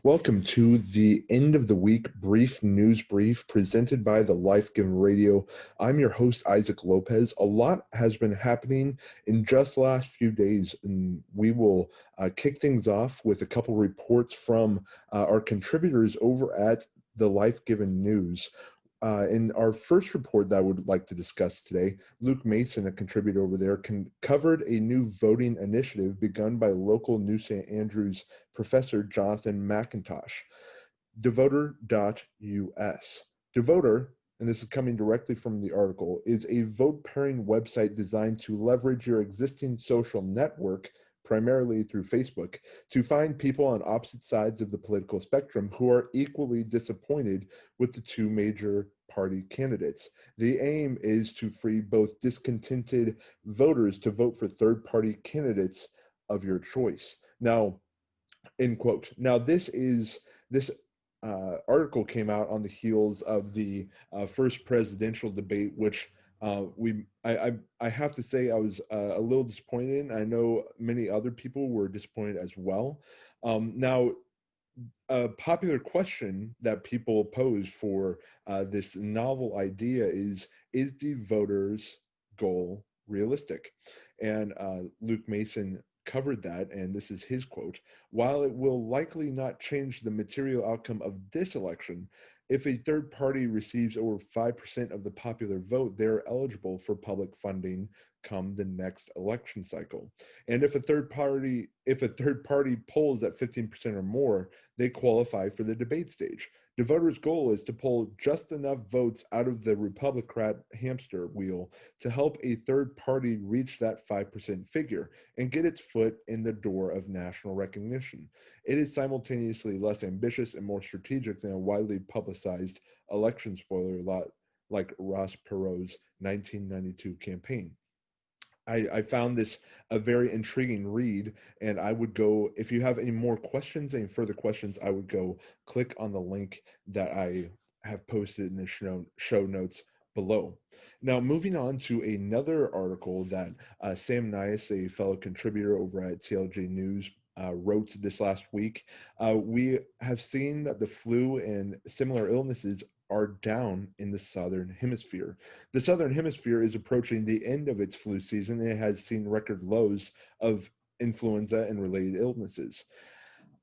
Welcome to the end of the week brief news brief presented by the Life Given Radio. I'm your host, Isaac Lopez. A lot has been happening in just the last few days, and we will kick things off with a couple reports from our contributors over at the Life Given News. In our first report that I would like to discuss today, Luke Mason, a contributor over there, covered a new voting initiative begun by local New St. Andrews professor Jonathan McIntosh. Devoter.us. Devoter, and this is coming directly from the article, is a vote pairing website designed to leverage your existing social network, primarily through Facebook, to find people on opposite sides of the political spectrum who are equally disappointed with the two major party candidates. The aim is to free both discontented voters to vote for third-party candidates of your choice. Now, end quote. Now, this article came out on the heels of the first presidential debate, which I have to say I was a little disappointed in. I know many other people were disappointed as well. Now, a popular question that people pose for this novel idea is the voters' goal realistic? And Luke Mason covered that, and this is his quote: "While it will likely not change the material outcome of this election, if a third party receives over 5% of the popular vote, they're eligible for public funding come the next election cycle. And if a third party polls at 15% or more, they qualify for the debate stage. The voters' goal is to poll just enough votes out of the Republican hamster wheel to help a third party reach that 5% figure and get its foot in the door of national recognition. It is simultaneously less ambitious and more strategic than a widely publicized election spoiler like Ross Perot's 1992 campaign." I found this a very intriguing read, and I would go, if you have any further questions, I would go click on the link that I have posted in the show notes below. Now, moving on to another article that Sam Nias, a fellow contributor over at TLG News, wrote this last week. We have seen that the flu and similar illnesses are down in the Southern Hemisphere. The Southern Hemisphere is approaching the end of its flu season, and it has seen record lows of influenza and related illnesses.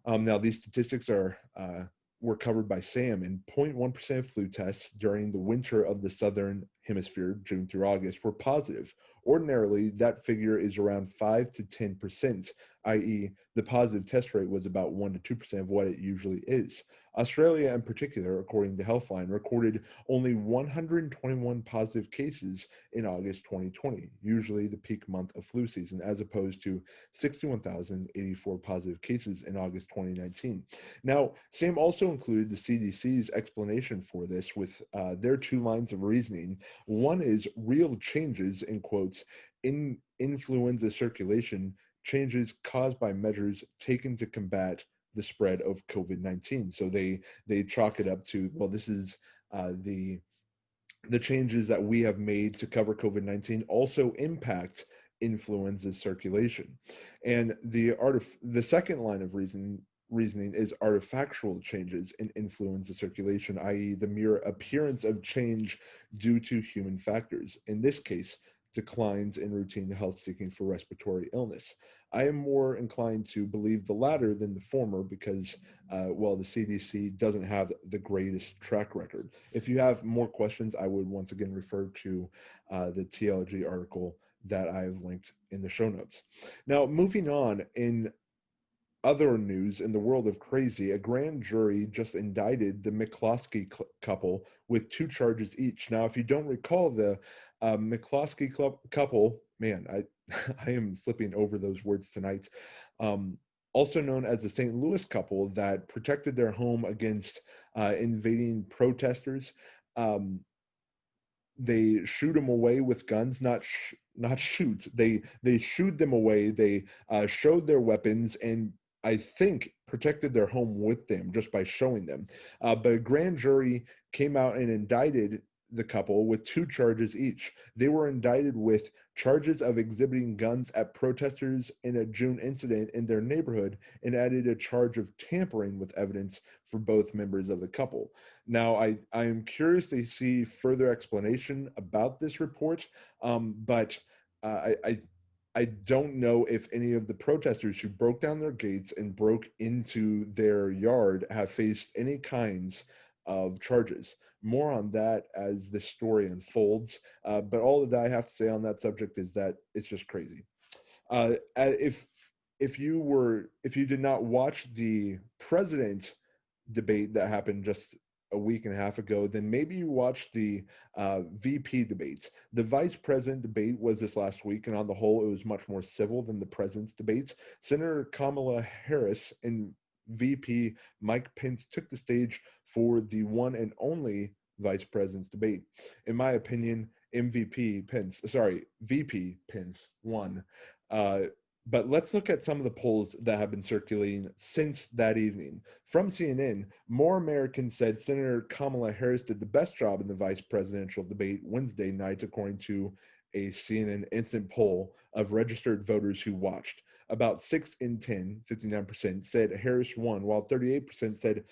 Now, these statistics were covered by Sam, and 0.1% of flu tests during the winter of the Southern Hemisphere, June through August, were positive. Ordinarily, that figure is around 5 to 10%, i.e., the positive test rate was about 1 to 2% of what it usually is. Australia, in particular, according to Healthline, recorded only 121 positive cases in August 2020, usually the peak month of flu season, as opposed to 61,084 positive cases in August 2019. Now, Sam also included the CDC's explanation for this with their two lines of reasoning. One is real changes, in quotes, in influenza circulation, changes caused by measures taken to combat the spread of COVID-19. So they chalk it up to, well, this is the changes that we have made to cover COVID-19 also impact influenza circulation. And the second line of reasoning is artifactual changes in influenza circulation, i.e., the mere appearance of change due to human factors. In this case, declines in routine health seeking for respiratory illness. I am more inclined to believe the latter than the former because, well, the CDC doesn't have the greatest track record. If you have more questions, I would once again refer to the TLG article that I've linked in the show notes. Now, moving on, in other news in the world of crazy, a grand jury just indicted the McCloskey couple with 2 charges each. Now, if you don't recall, the McCloskey couple, man, I am slipping over those words tonight, also known as the St. Louis couple that protected their home against invading protesters. They shoot them away with guns, not shoot. They shooed them away. They showed their weapons and, I think, protected their home with them just by showing them. But a grand jury came out and indicted the couple with 2 charges each. They were indicted with charges of exhibiting guns at protesters in a June incident in their neighborhood, and added a charge of tampering with evidence for both members of the couple. Now, I am curious to see further explanation about this report, but I don't know if any of the protesters who broke down their gates and broke into their yard have faced any kinds of charges. More on that as this story unfolds. But all that I have to say on that subject is that it's just crazy. If you did not watch the president debate that happened just a week and a half ago, then maybe you watched the VP debates. The vice president debate was this last week, and on the whole, it was much more civil than the president's debates. Senator Kamala Harris and VP Mike Pence took the stage for the one and only vice president's debate. In my opinion, VP Pence won. But let's look at some of the polls that have been circulating since that evening. From CNN, more Americans said Senator Kamala Harris did the best job in the vice presidential debate Wednesday night, according to a CNN instant poll of registered voters who watched. About 6 in 10, 59%, said Harris won, while 38% said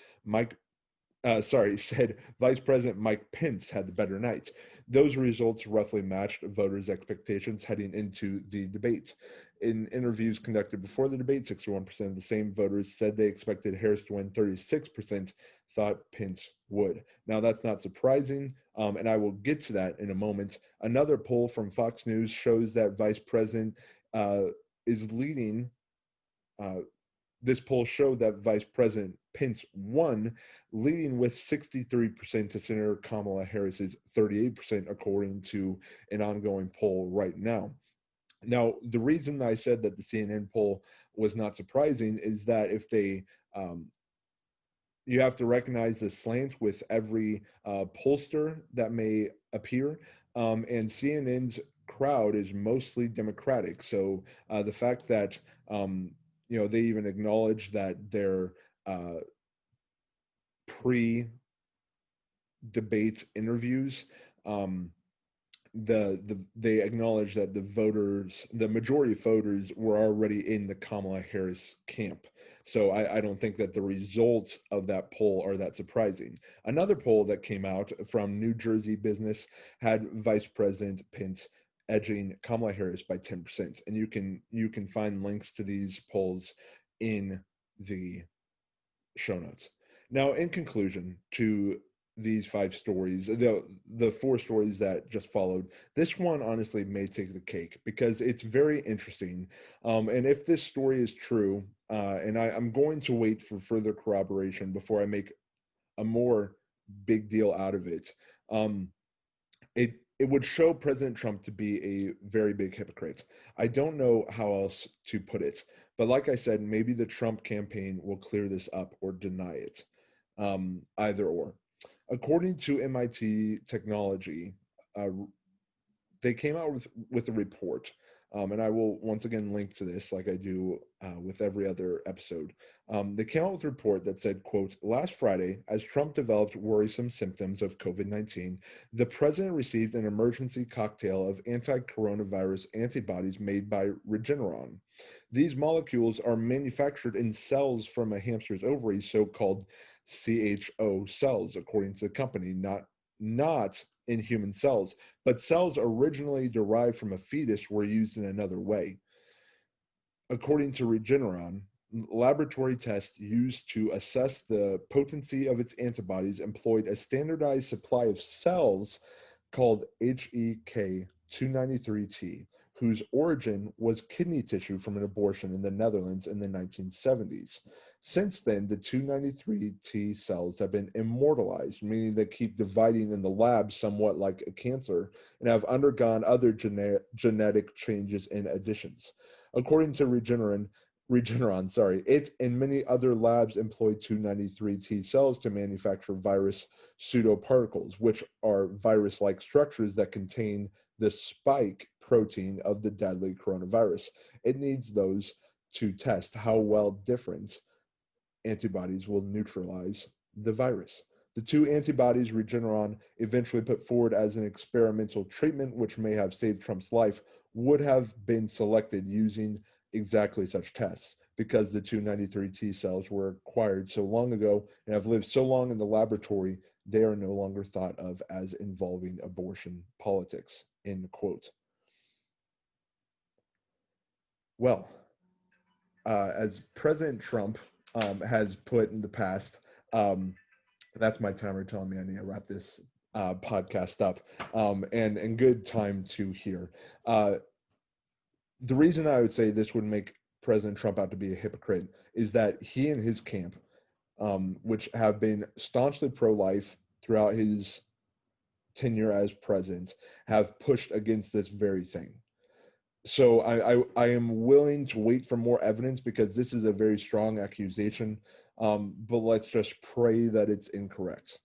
said Vice President Mike Pence had the better night. Those results roughly matched voters' expectations heading into the debate. In interviews conducted before the debate, 61% of the same voters said they expected Harris to win, 36% thought Pence would. Now, that's not surprising, and I will get to that in a moment. Another poll from Fox News shows that Vice President is leading. This poll showed that Vice President Pence won, leading with 63% to Senator Kamala Harris's 38%, according to an ongoing poll right now. Now, the reason I said that the CNN poll was not surprising is that if they, you have to recognize the slant with every pollster that may appear, and CNN's crowd is mostly Democratic. So the fact that they even acknowledge that their pre-debate interviews, they acknowledge that the majority of voters were already in the Kamala Harris camp. So I don't think that the results of that poll are that surprising. Another poll that came out from New Jersey Business had Vice President Pence edging Kamala Harris by 10%. And you can find links to these polls in the show notes. Now, in conclusion to these 5 stories, the 4 stories that just followed, this one honestly may take the cake because it's very interesting. And if this story is true, and I'm going to wait for further corroboration before I make a more big deal out of it, it would show President Trump to be a very big hypocrite. I don't know how else to put it, but like I said, maybe the Trump campaign will clear this up or deny it, either or. According to MIT Technology, they came out with a report, and I will once again link to this like I do with every other episode. They came out with a report that said, quote, last Friday, as Trump developed worrisome symptoms of COVID-19, the president received an emergency cocktail of anti-coronavirus antibodies made by Regeneron. These molecules are manufactured in cells from a hamster's ovaries, so-called CHO cells, according to the company, not in human cells, but cells originally derived from a fetus were used in another way. According to Regeneron, laboratory tests used to assess the potency of its antibodies employed a standardized supply of cells called HEK293T, whose origin was kidney tissue from an abortion in the Netherlands in the 1970s. Since then, the 293T cells have been immortalized, meaning they keep dividing in the lab somewhat like a cancer, and have undergone other genetic changes and additions. According to Regeneron, it and many other labs employ 293T cells to manufacture virus pseudoparticles, which are virus-like structures that contain the spike protein of the deadly coronavirus. It needs those to test how well different antibodies will neutralize the virus. The two antibodies Regeneron eventually put forward as an experimental treatment, which may have saved Trump's life, would have been selected using exactly such tests, because the 293 T cells were acquired so long ago and have lived so long in the laboratory, they are no longer thought of as involving abortion politics, end quote. Well, as President Trump has put in the past, that's my timer telling me I need to wrap this podcast up, and good time to hear. The reason I would say this would make President Trump out to be a hypocrite is that he and his camp, which have been staunchly pro-life throughout his tenure as president, have pushed against this very thing. So I am willing to wait for more evidence, because this is a very strong accusation, but let's just pray that it's incorrect.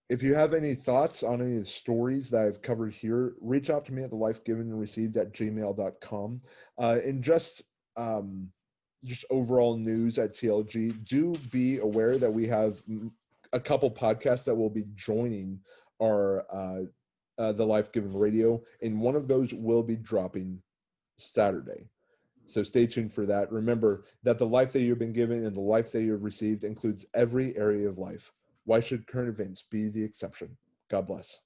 If you have any thoughts on any of the stories that I've covered here, reach out to me at thelifegivenandreceived@gmail.com. And just overall news at TLG, do be aware that we have a couple podcasts that will be joining our The Life Given Radio, and one of those will be dropping Saturday. So stay tuned for that. Remember that the life that you've been given and the life that you've received includes every area of life. Why should current events be the exception? God bless.